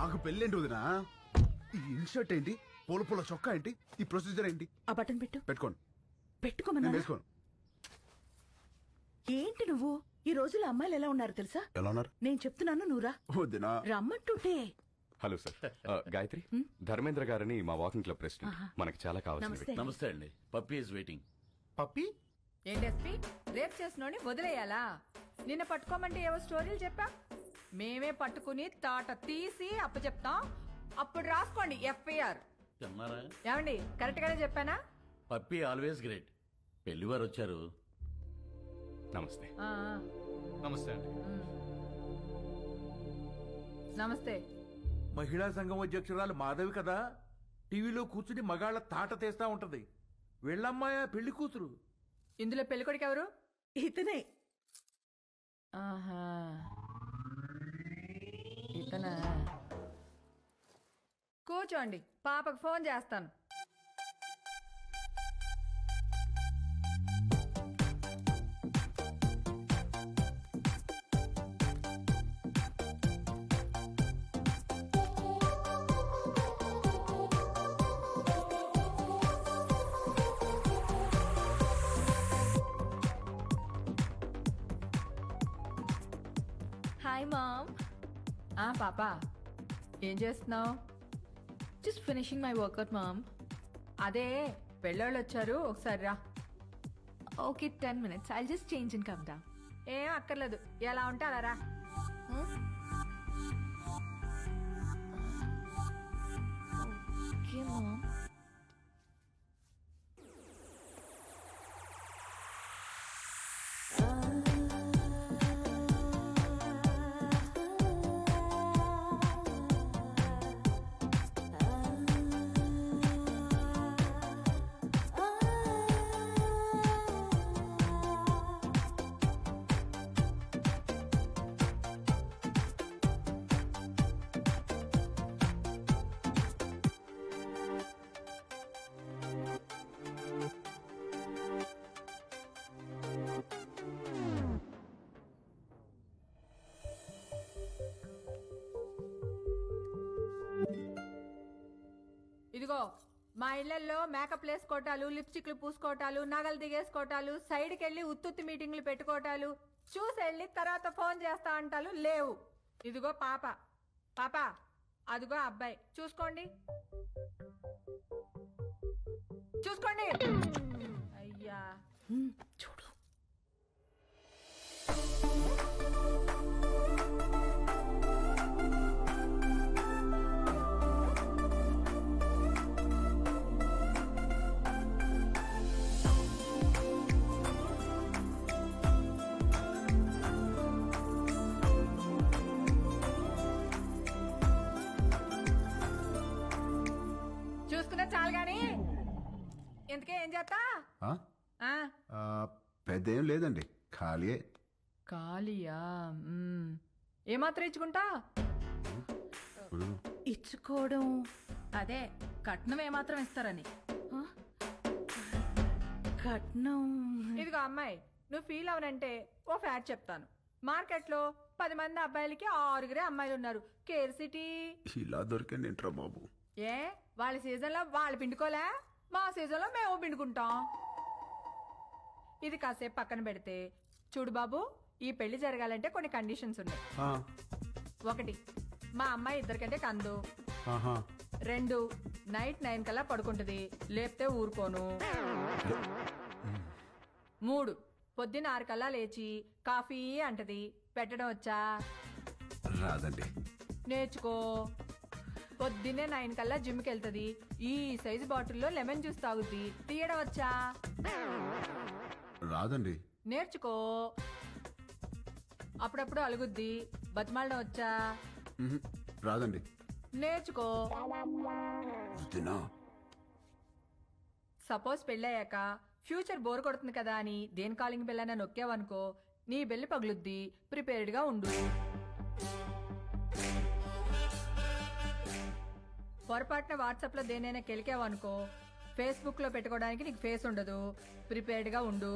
నాకు పెళ్ళేంటి వదినా? ఈ ఇన్షర్ట్ ఏంటి, పూల పూల చొక్కా ఏంటి, ఈ ప్రొసీజర్ ఏంటి? ఆ బటన్ పెట్టు. పెట్టుకోండి. పెట్టుకోమన్నా. నేను వేసుకోను. ఏంటి నువ్వు? ఈ రోజుల్లో అమ్మాయిలు ఎలా ఉన్నారు తెలుసా? ఎలా ఉన్నారు? నేను చెప్తున్నాను, నువ్వురా. వదినా రమ్మంటుంటే. హలో సార్, గాయత్రి, ధర్మేంద్ర గారని మా వాకింగ్ క్లబ్ ప్రెసిడెంట్. మనకి చాలా కావాల్సింది. నమస్తే. నమస్తే అండి. Puppy is waiting. పప్పి ఏంటెస్పీ రేప్ చేసినోని వదిలేయాలా? నిన్న పట్టుకోమంటే ఏవో స్టోరీలు చెప్పా. మేమే పట్టుకుని తాట తీసి అప్పచెప్తాం. అప్పుడు రాసుకోండి ఎఫ్ఐఆర్. తిన్నారా? ఏమండి కరెక్ట్ గానే చెప్పానా? Puppy always great. పెళ్లివారు వచ్చారు. నమస్తే. ఆ, నమస్తే అండి. నమస్తే. మహిళా సంఘం అధ్యక్షురాలు మాధవి కదా, టీవీలో కూర్చుని మగాళ్ళ తాట తీస్తా ఉంటది. వెళ్ళమ్మాయా పెళ్లి కూతురు. ఇందులో పెళ్ళికొడుకు ఎవరు? ఇతనే. ఆహా, ఇతనా? కూర్చోండి, పాపకు ఫోన్ చేస్తాను. Hi mom. పాపా ఏం చేస్తున్నావు? Just finishing my workout mom. అదే పెళ్ళోళ్ళు వచ్చారు, ఒకసారి రా. Okay 10 minutes. I'll just change and come down. ఏం అక్కర్లేదు, ఎలా ఉంటే అలా రా. Okay mom. ఇదిగో మా ఇళ్లలో మేకప్ వేసుకోవటాలు, లిప్స్టిక్లు పూసుకోవటాలు, నగలు దిగేసుకోవటాలు, సైడ్కి వెళ్ళి ఉత్తుత్తి మీటింగ్లు పెట్టుకోవటాలు, చూసి వెళ్ళి తర్వాత ఫోన్ చేస్తా అంటాలు లేవు. ఇదిగో పాప, పాప అదిగో అబ్బాయి, చూసుకోండి చూసుకోండి. అయ్యా చూడు. చూసుకున్నా చాలు గాని ఇంతకే ఏం చేస్తా? పెద్ద ఏం లేదండి, ఖాళీయే. ఖాళీయా? ఏమాత్రం ఇచ్చుకుంటా? ఇచ్చుకోవడం అదే కట్నం ఏమాత్రం ఇస్తారని. కట్నం. ఇదిగో అమ్మాయి, నువ్వు ఫీల్ అవనంటే ఓ ఫ్యాట్ చెప్తాను. మార్కెట్లో 10 మంది అబ్బాయిలకి 6 అమ్మాయిలు ఉన్నారు. Care city. ఇలా దొరికండి ఏంట్రా బాబు? ఏ వాళ్ళ సీజన్లో వాళ్ళు పిండుకోలే, మా సీజన్లో మేము పిండుకుంటాం. ఇది కాసేపు పక్కన పెడితే చూడు బాబు, ఈ పెళ్లి జరగాలంటే కొన్ని కండిషన్స్ ఉన్నాయి. 1, మా అమ్మాయి 2 కంటే కందు. 2, నైట్ 9 కల్లా పడుకుంటది, లేపితే ఊరుకోను. 3, పొద్దున్న 6 కల్లా లేచి కాఫీ అంటది. పెట్టడం వచ్చా? రాదండి. నేర్చుకో. పొద్దున్నే 9 కల్లా జిమ్కి వెళ్తుంది. ఈ సైజు బాటిల్లో లెమన్ జ్యూస్ తాగుద్ది. తీయడం వచ్చా? రాదండి. నేర్చుకో. అప్పుడప్పుడు అలుగుద్ది. బతిమాలడం వచ్చా? రాదండి. నేర్చుకో. సపోజ్ పెళ్ళయ్యాక ఫ్యూచర్ బోర్ కొడుతుంది కదా అని దేని కాలింగ్ బెల్ అయినా నొక్కావనుకో, నీ బెల్లి పగులుద్ది. ప్రిపేర్డ్ గా ఉండు. పొరపాటున వాట్సాప్ లో దేనైనా కెలికావనుకో, ఫేస్బుక్ లో పెట్టుకోవడానికి నీకు ఫేస్ ఉండదు. ప్రిపేర్డ్ గా ఉండు.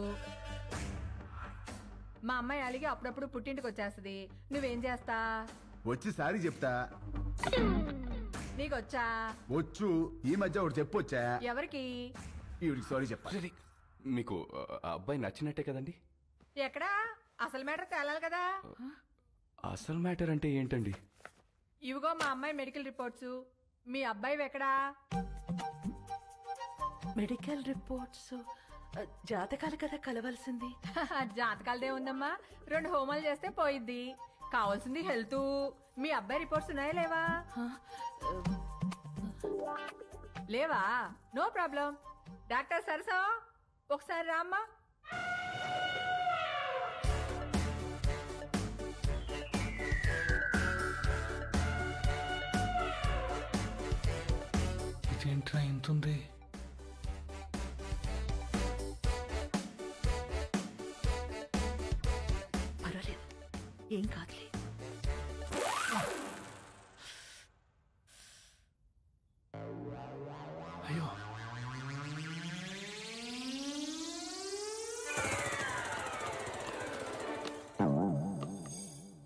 మా అమ్మాయి అలిగి అప్పుడప్పుడు పుట్టింటికి వచ్చేస్తుంది. నువ్వేం చేస్తా? వచ్చి సారీ చెప్తా. నీకొచ్చా? వచ్చు. ఈ మధ్య ఒకటి చెప్పొచ్చా? ఎవరికి? ఈవిడికి సారీ చెప్పాలి. మీకు ఆ అబ్బాయి నచ్చినట్టే కదండి? ఎక్కడా? అసలు మ్యాటర్ తేలాలి కదా. అసలు మ్యాటర్ అంటే ఏంటండి? ఇవిగో మా అమ్మాయి మెడికల్ రిపోర్ట్స్. మీ అబ్బాయి ఎక్కడా? మెడికల్ రిపోర్ట్స్ జాతకాలు కదా కలవాల్సింది. జాతకాలదే ఉందమ్మా. 2 హోమాలు చేస్తే పోయిద్ది. కావాల్సింది హెల్త్. మీ అబ్బాయి రిపోర్ట్స్ ఉన్నాయా లేవా? లేవా? No problem. డాక్టర్ సరసా ఒకసారి రామ్మా. ఇదేంట్రా ఇంతుంది? పర్వాలేదు, ఏం కాదులే. అయ్యో,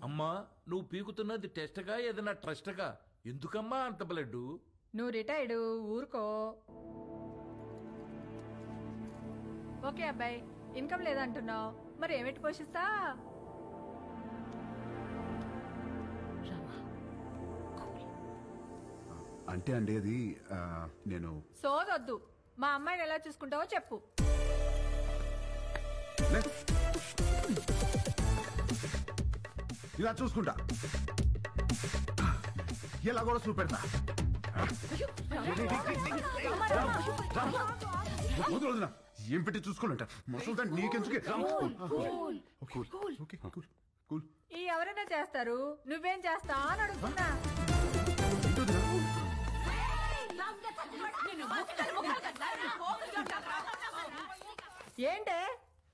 అమ్మా, నువ్వు పీకుతున్నది టెస్ట్గా ఏదైనా ట్రస్ట్గా? ఎందుకమ్మా అంత బ్లడ్? నువ్వు రిటైర్డ్, ఊరుకో. ఓకే అబ్బాయి, ఇన్కమ్ లేదంటున్నావు, మరి ఏమిటి పోషిస్తా? రామా, అంటే అండి అది నేను సోదొద్దు. మా అమ్మాయిని ఎలా చూసుకుంటావో చెప్పు. లే. ఇలా చూసుకుంటా, ఇలా కూడా చూపెడతా. వదినా, ఏం పెట్టి చూసుకోవాలంట? మసలు నీకెందుకే? ఈ ఎవరైనా చేస్తారు, నువ్వేం చేస్తా అని అడుగుతున్నా. ఏంటే?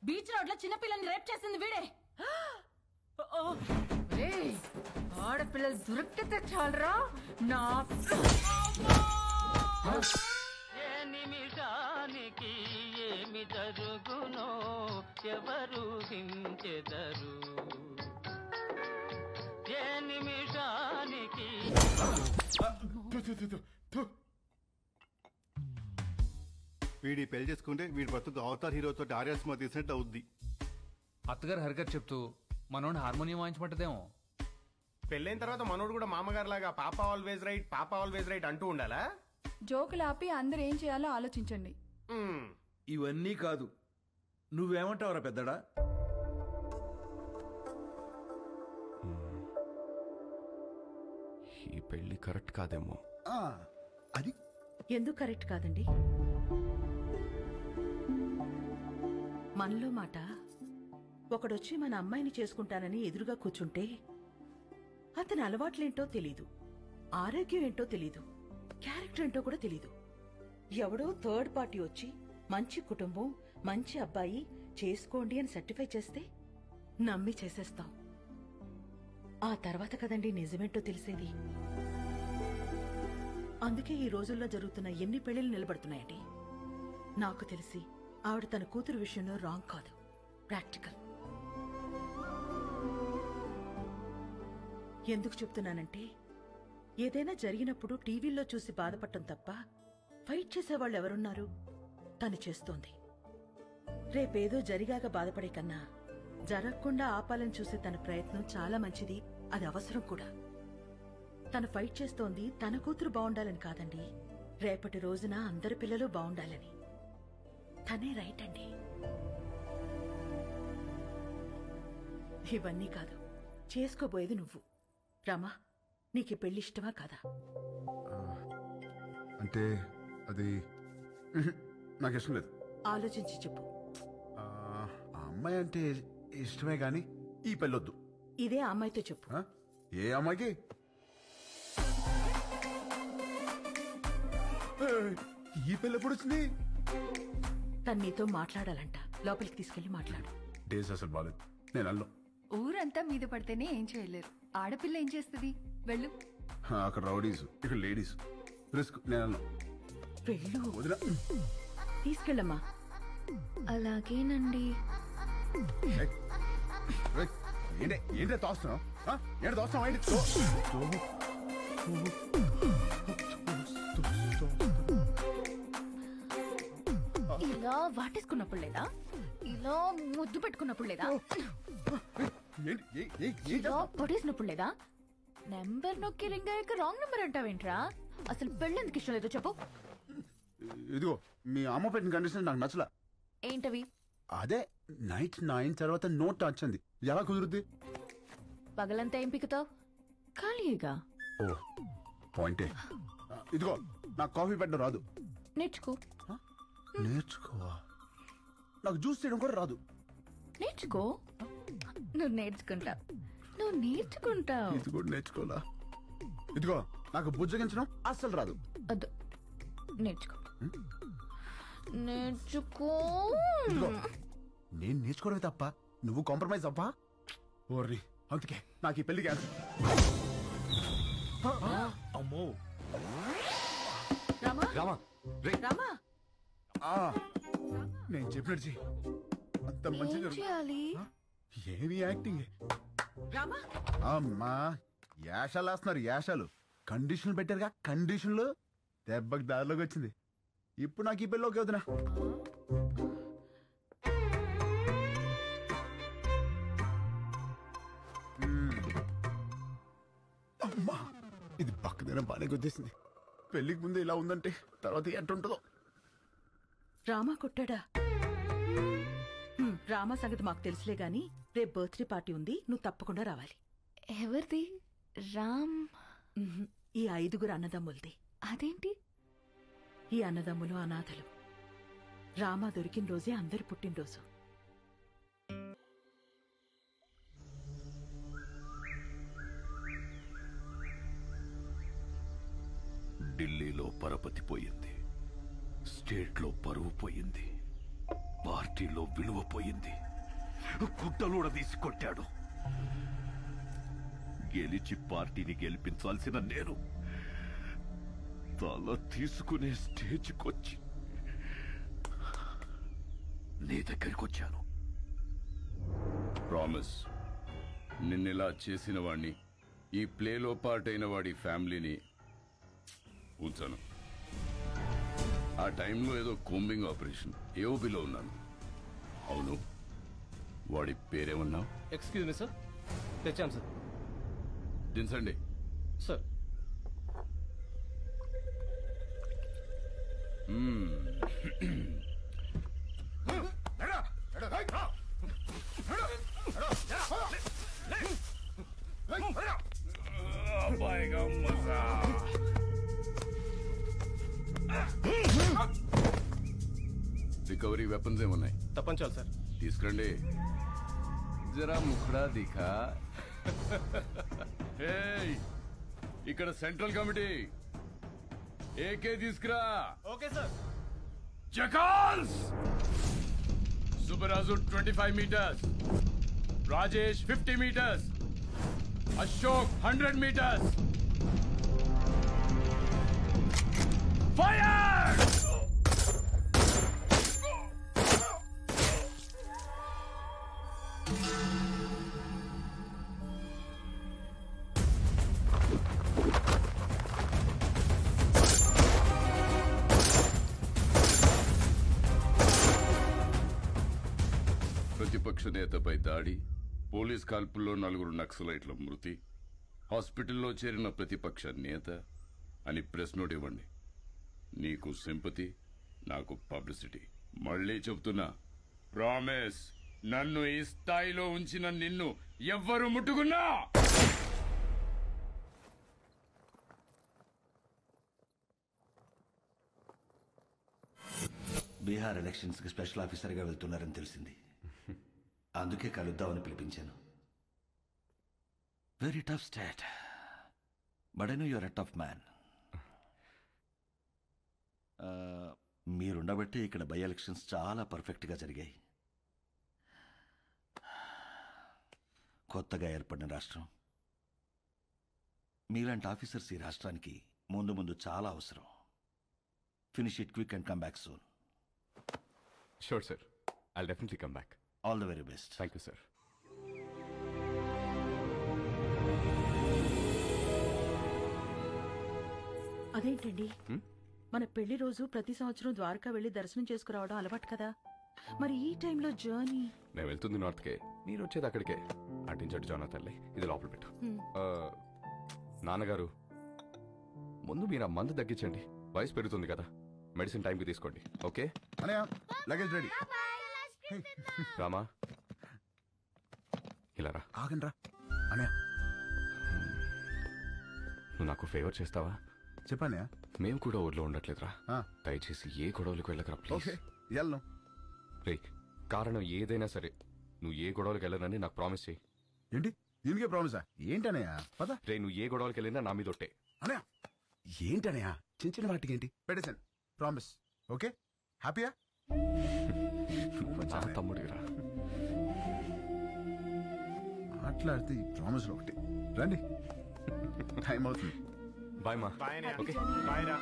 బీచ్ రోడ్ లో చిన్నపిల్లని రేప్ చేసింది వీడే. ఏయ్, ఆడపిల్లలు దొరికితే చాలరా నా. ఏ నిమిషానికి ఏమి జరుగునో ఎవరు హించెదరు. ఏ నిమిషానికి వీడి పెళ్లి చేసుకుంటే వీడి బతుకు అవతార్ హీరోతో ఆర్యా సినిమా తీసినట్టు అవుద్ది. అత్తగారు హరికత్ చెప్తూ మనోడిని హార్మోనియం వాయించమంటదేమో. పెళ్ళైన తర్వాత మనోడు కూడా మామగారు లాగా పాప ఆల్వేజ్ రైట్, పాప ఆల్వేజ్ రైట్ అంటూ ఉండాలా? జోకులు ఆపి అందరూ ఏం చేయాలో ఆలోచించండి. ఇవన్నీ కాదు, నువ్వేమంటావురా పెద్దడా? ఈ పెళ్లి కరెక్ట్ కాదేమో. అది ఎందుకు కరెక్ట్ కాదండి? మనలో మాట ఒకడొచ్చి మన అమ్మాయిని చేసుకుంటానని ఎదురుగా కూర్చుంటే అతని అలవాట్లేంటో తెలీదు, ఆరోగ్యం ఏంటో తెలీదు, క్యారెక్టర్ ఏంటో కూడా తెలీదు. ఎవడో థర్డ్ పార్టీ వచ్చి మంచి కుటుంబం, మంచి అబ్బాయి చేసుకోండి అని సర్టిఫై చేస్తే నమ్మి చేసేస్తాం. ఆ తర్వాత కదండి నిజమేంటో తెలిసేది. అందుకే ఈ రోజుల్లో జరుగుతున్న ఎన్ని పెళ్లిళ్ళు నిలబడుతున్నాయండి. నాకు తెలిసి ఆవిడ తన కూతురు విషయంలో రాంగ్ కాదు, ప్రాక్టికల్. ఎందుకు చెప్తున్నానంటే, ఏదైనా జరిగినప్పుడు టీవీల్లో చూసి బాధపడటం తప్ప ఫైట్ చేసేవాళ్ళు ఎవరున్నారు? తను చేస్తోంది. రేపేదో జరిగాక బాధపడే కన్నా జరగకుండా ఆపాలని చూసే తన ప్రయత్నం చాలా మంచిది, అది అవసరం కూడా. తను ఫైట్ చేస్తోంది తన కూతురు బాగుండాలని కాదండి, రేపటి రోజున అందరి పిల్లలు బాగుండాలని. తనే రైట్ అండి. ఇవన్నీ కాదు, చేసుకోబోయేది నువ్వు. రామా, నీకు పెళ్లి ఇష్టమా కాదా? అంటే అది నాకు ఇష్టం లేదు. ఆలోచించి చెప్పు. ఆ అమ్మాయి అంటే ఇష్టమే గాని ఈ పెళ్ళొద్దు. ఇదే ఆ అమ్మాయితో చెప్పు. ఏ అమ్మాయికి? ఈ పెళ్ళి ఎప్పుడు వచ్చింది? తను నీతో మాట్లాడాలంట, లోపలికి తీసుకెళ్లి మాట్లాడు. డేస్ అసలు బాలేదు, నేను అల్లం. ఊరంతా మీద పడితేనే ఏం చేయలేరు, ఆడపిల్ల ఏం చేస్తుంది? వెళ్ళు. అక్కడ రౌడీస్, ఇక్కడ లేడీస్, రిస్క్. నేను అల్లం. వెళ్ళు. వదినా, తీసుకెళ్ళమ్మా. అలాగేనండి. ఏంటే తోస్తున్నావు? ఏంటి తోస్తున్నావు? ఏంటి ఇలా వాటేసుకున్నప్పుడు లేదా, ఇలా ముద్దు పెట్టుకున్నప్పుడు లేదా, ఇలా పొడేసినప్పుడు లేదా, నెంబర్ నొక్కి రింగ్ అయ్యాక రాంగ్ నెంబర్ అంటావేంట్రా? అసలు పెళ్ళెందుకు ఇష్టం లేదో చెప్పు. ఇదిగో మీ అమ్మ పెట్టిన కండిషన్ నాకు నచ్చలా. ఏంటవి? అదే నైట్ 9 తర్వాత నో టచ్ అంది. ఎలా కుదురుద్ది? పగలంతా ఏం పిక్కుతావు? ఖాళీగా. ఓ పాయింటే. ఇదిగో నాకు కాఫీ పెట్టడం రాదు. నేర్చుకో. నేర్చుకోవా? నాకు జ్యూస్ చేయడం కూడా రాదు. నేర్చుకో. నువ్వు నేర్చుకుంటావు, నువ్వు నేర్చుకుంటావు. ఇది కూడా నేర్చుకోవాలా? ఇదిగో నాకు బుజ్జగించడం అస్సలు రాదు. వద్దు, నేర్చుకో. నేర్చుకో. ఇదిగో నేను నేర్చుకోవడమే తప్ప నువ్వు కాంప్రమైజ్ అవ్వా? ఓర్రి, అందుకే నాకు ఈ పెళ్లి క్యాన్సిల్. అమ్మో రామా రామా రే రామా, నేను చెప్పినట్టు చెయ్యి. అంత మంచిగా ఏం చేయాలి? ఏమి యాక్టింగ్. రామా అమ్మా యాషాలు వేస్తున్నారు, యాషాలు. కండిషన్లు పెట్టారుగా, కండిషన్లు. దెబ్బకి దారిలోకి వచ్చింది. ఇప్పుడు నాకు ఈ పెళ్ళి ఓకే అవుతున్నా. అమ్మా ఇది పక్కదైనా బాగానే గుర్తిస్తుంది. పెళ్లికి ముందు ఇలా ఉందంటే తర్వాత ఎట్టుంటుందో. రామా కొట్టాడా? రామా సంగతి మాకు తెలుసులే గాని రేపు బర్త్డే పార్టీ ఉంది, నువ్వు తప్పకుండా రావాలి. ఎవరిది? రామ్? ఈ 5 అన్నదమ్ములది. అదేంటి? ఈ అన్నదమ్ములు అనాథలు. రామా దొరికిన రోజే అందరి పుట్టినరోజు. ఢిల్లీలో పరపతి పోయింది, స్టేట్లో పరువు పోయింది, పార్టీలో విలువ పోయింది. గుడ్డలూడ తీసుకొట్టాడు. గెలిచి పార్టీని గెలిపించాల్సిన నేను తల తీసుకునే స్టేజ్కొచ్చి నీ దగ్గరికి వచ్చాను. ప్రామిస్, నిన్నెలా చేసిన వాణ్ణి, ఈ ప్లేలో పార్ట్ అయిన వాడి ఫ్యామిలీని ఉంచాను. ఆ టైంలో ఏదో కోంబింగ్ ఆపరేషన్ ఏఓబిలో ఉన్నాను. అవును, వాడి పేరేమన్నావు? ఎక్స్క్యూజ్ మీ సార్, తెచ్చాం సార్. దించండి సార్. రికవరీ వెపన్స్ ఏమున్నాయి? తప్పంచాలి సార్. తీసుకురండి. జరా ముఖడా దిఖా. ఏయ్, ఇక్కడ సెంట్రల్ కమిటీ ఏకే తీసుకురా. Okay sir. జకాల్స్ Subbaraju 25 meters, Rajesh 50 meters, Ashok 100 meters. Fire! ప్రతిపక్ష నేతపై దాడి, పోలీస్ కాల్పుల్లో 4 నక్సలైట్ల మృతి, హాస్పిటల్లో చేరిన ప్రతిపక్ష నేత అని ప్రెస్ నోట్ ఇవ్వండి. నీకు సింపతి, నాకు పబ్లిసిటీ. మళ్ళీ చెప్తున్నా, ప్రామిస్, నన్ను ఈ స్థాయిలో ఉంచిన నిన్ను ఎవ్వరు ముట్టుకున్నా బీహార్ ఎలక్షన్స్ కి స్పెషల్ ఆఫీసర్ గా వెళ్తున్నారని తెలిసింది. అందుకే కలుద్దామని పిలిపించాను. Very tough state, but I know your a tough man. మీరుండబట్టి ఇక్కడ బై ఎలక్షన్స్ చాలా పర్ఫెక్ట్గా జరిగాయి. కొత్తగా ఏర్పడిన రాష్ట్రం, మీలాంటి ఆఫీసర్స్ ఈ రాష్ట్రానికి ముందు ముందు చాలా అవసరం. Finish it quick and come back soon. Sure sir, I'll definitely come back. All the very best. Thank you sir. అదేంటండి మన పెళ్లి రోజు ప్రతి సంవత్సరం ద్వారకా వెళ్లి దర్శనం చేసుకురావడం అలవాటు కదా, మరి ఈ టైంలో జర్నీ. నేను వెళ్తుంది నార్త్కే, మీరు వచ్చేది అక్కడికే. అటించట్టు జానా తల్లి, ఇది లోపల పెట్టు. నాన్నగారు, ముందు మీరు ఆ మందు తగ్గించండి, వయసు పెరుగుతుంది కదా. మెడిసిన్ టైంకి తీసుకోండి, ఓకే? Luggage ready. రామా, ఇలా రా. ఆగండి రా అనయా. నువ్వు నాకు ఫేవర్ చేస్తావా? చెప్పానయా. మేము కూడా ఊర్లో ఉండట్లేదురా, దయచేసి ఏ గొడవలకు వెళ్ళకరా ప్లీజ్. వెళ్ళను రే, కారణం ఏదైనా సరే నువ్వు ఏ గొడవలకు వెళ్ళనని నాకు ప్రామిస్ చేయి. ఏంటి దీనికే ప్రామిసా? ఏంటనయా పద. రే, నువ్వు ఏ గొడవలకు వెళ్ళినా నా మీద ఒట్టే. అనయా ఏంటనయా, చిన్న చిన్న వాటికి ఏంటి? పెట్టేశాను, ప్రామిస్. ఓకే, హ్యాపీయా? నా తమ్ముడిరా. మాట్లాడితే ఈ ప్రామిస్లో ఒకటి. రండి, టైం అవుతుంది. బాయ్ మా. ఓకే బాయ్ రా.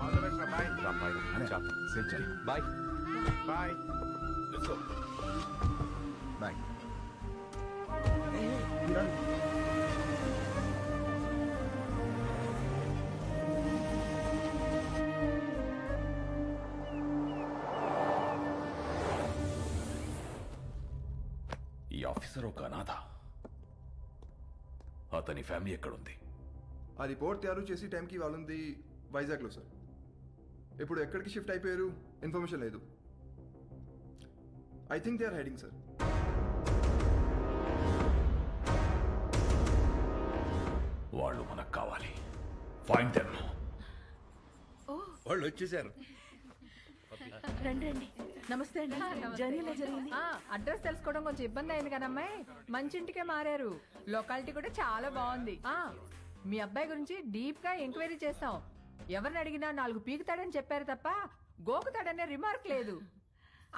ఆల్ ది బెస్ట్ రా. బాయ్. బాయ్. సేఫ్ చేయండి. Bye. Bye. Let's go. Bye. ఈ ఆఫీసర్ ఒక అనాథ. అతని ఫ్యామిలీ ఎక్కడుంది? ఆ రిపోర్ట్ తయారు చేసి టైంకి వాళ్ళుంది వైజాగ్లో సార్. ఇప్పుడు ఎక్కడికి షిఫ్ట్ అయిపోయారు ఇన్ఫర్మేషన్ లేదు. I think they are hiding sir. వాళ్ళు మనకు కావాలి. Find them. వాళ్ళు వచ్చేసారు. రండి రండి. నమస్తే అండి. జర్నీ ఎలా జరిగింది? అడ్రస్ తెలుసుకోవడం కొంచెం ఇబ్బంది అయింది కదమ్మాయి. మంచి ఇంటికే మారారు. లొకాలిటీ కూడా చాలా బాగుంది. మీ అబ్బాయి గురించి డీప్ గా ఎంక్వైరీ చేస్తాం. ఎవరిని అడిగినా 4 పీకుతాడని చెప్పారు తప్ప గోకుతాడనే రిమార్క్ లేదు.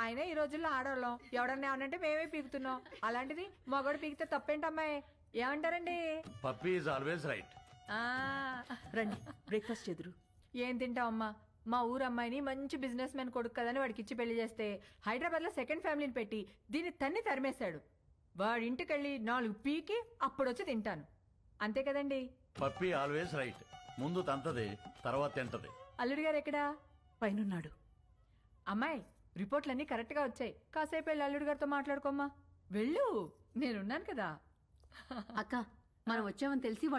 ఆయన ఈ రోజుల్లో ఆడవాళ్ళం, ఎవడన్నా ఏమనంటే మేమే పీకుతున్నాం. అలాంటిది మగోడు పీకితే తప్పేంటమ్మాయి? ఏమంటారండి? Puppy is always right. రండి, బ్రేక్ఫాస్ట్ ఎదురు. ఏం తింటావమ్మా? మా ఊరు అమ్మాయిని మంచి బిజినెస్ మ్యాన్ కొడుకు కదని వాడికి ఇచ్చి పెళ్లి చేస్తే హైదరాబాద్ లో సెకండ్ ఫ్యామిలీని పెట్టి దీన్ని తన్ని తరిమేశాడు. వాడి ఇంటికెళ్ళి 4 పీకి అప్పుడొచ్చి తింటాను. అంతే కదండి? Puppy always right. ముందు తంతది, తర్వాత తింటది. అల్లుడి గారు ఎక్కడా? పైనున్నాడు. అమ్మాయి, రిపోర్ట్లన్నీ కరెక్ట్ గా వచ్చాయి. కాసేపు వెళ్ళి అల్లుడి గారితో మాట్లాడుకోమ్మా. వెళ్ళు, నేనున్నాను కదా. అక్క, మనం వచ్చామని తెలిసి వాడు